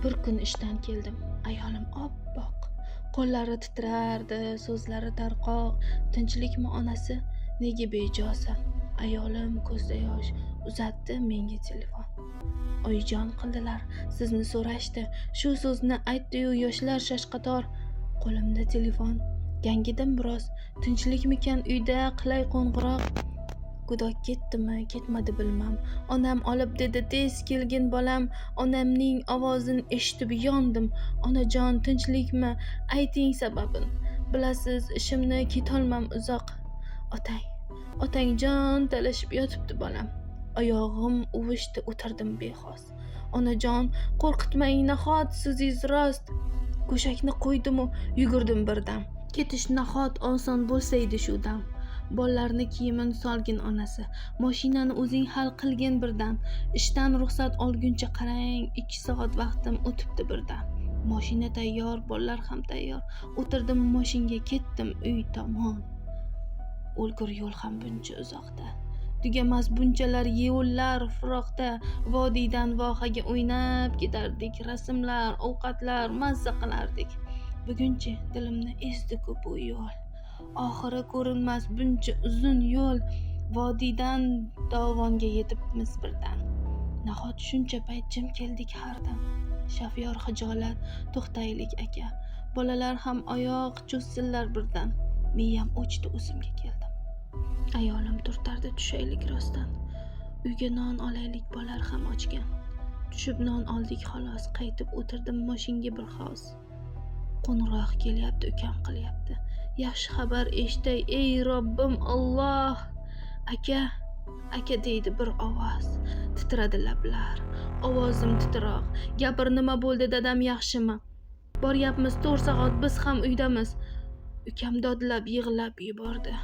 Bir kun ishdan keldim. Ayolim oppoq, qo'llari titrardi, so'zlari tarqoq. Tinchlikmi onasi? Nega bejosan? Ayolim ko'zda yosh uzatdi menga telefon. Oyijon qildilar, sizni so'rashdi. Shu so'zni aytdi-yu yoshlar shashqator. Qo'limda telefon. Gangidim biroz. Tinchlikmikan uyda qilay qo'ng'iroq. Gudoq ketdimi, ketmadi bilmam. Onam olib dedi, tez kelgin bolam. Onamning ovozini eshitib yondim. Onajon, tinchlikmi? Ayting sababin. Bilasiz, ishimni ketolmam uzoq. Otang jon talashib yotibdi bolam. Oyog'im uvishdi, o'tirdim bexos. Onajon, qo'rqitmang, nahot sizingiz rost. Go'shakni qo'ydim-u, yugurdim birdan. Ketish nahot oson bo'lsaydi shu dam. Bolalarni kiyimini solgin onasi. Mashinani o'zing hal qilgin birdan. Ishdan ruxsat olguncha qarang, 2 soat vaqtim o'tibdi birdan. Mashina tayyor, bolalar ham tayyor. O'tirdim mashinaga, ketdim uy tomon. O'lgur yo'l ham buncha uzoqda. Tugamas bunchalar yo'llar firoqda. Vodiydan vohaga o'ynab ketardik. Rasmlar, ovqatlar mazza qilardik. Bugunchi dilimni ezdi-ku bu yo'l. Oxiri ko'rinmas buncha uzun yo'l. Vodiydan dovonga yetibmiz birdan. Nahot shuncha payt jim keldik hardam. Shofyor xijolat, to'xtaylik aka. Bolalar ham oyoq cho'zsinlar birdan. Miyam o'chdi, o'zimga keldim. Ayolim turtardi, tushaylik rostdan. Uyga non olaylik, bolalar ham ochgan. Tushib non oldik xolos, qaytib o'tirdim mashinaga bir xos. Qo'ng'iroq kelyapti, ukam qilyapti. Yaxshi xabar eshitay, ey Robbim Alloh. Aka deydi bir ovoz. Titradi lablar. Ovozim titroq. Gapir, nima bo'ldi dadam, yaxshimi? Boryapmiz 4 soat, biz ham uydamiz. Ukam dodlab, yig'lab yubordi.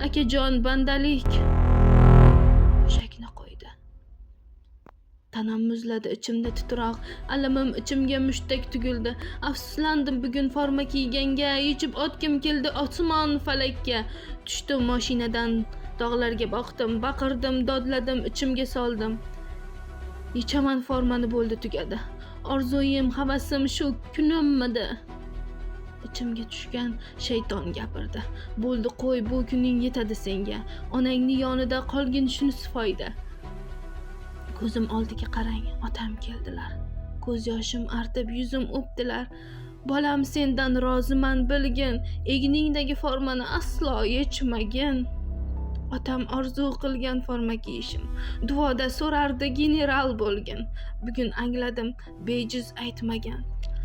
Akajon, bandalik. Go'shakni qo'ydi. Tanam muzladi, ichimda titroq, alamim ichimga mushtdek tugildi. Afsuslandim bugun forma kiyganga, yechib otgim keldi osmon falakka. Tushdim mashinadan, dog'larga boqdim, baqirdim, dodladim, ichimga soldim. Yechaman formani, bo'ldi, tugadi. Orzuim, havasim shu kunimmidi? Ichimga tushgan shayton gapirdi. Bo'ldi, qo'y, bu kuning yetadi senga. Onangni yonida qolgin, shunisi foyda. Ko'zim oldiga qarang, otam keldilar. Ko'z yoshim artib, yuzim o'pdilar. Bolam, sendan roziman bilgin, egningdagi formani aslo yechmagin. Otam orzu qilgan forma kiyishim, duoda so'rardi general bo'lgin. Bugun angladim, bejiz aytmagan.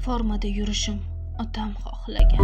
Formada yurishim otam xohlagan.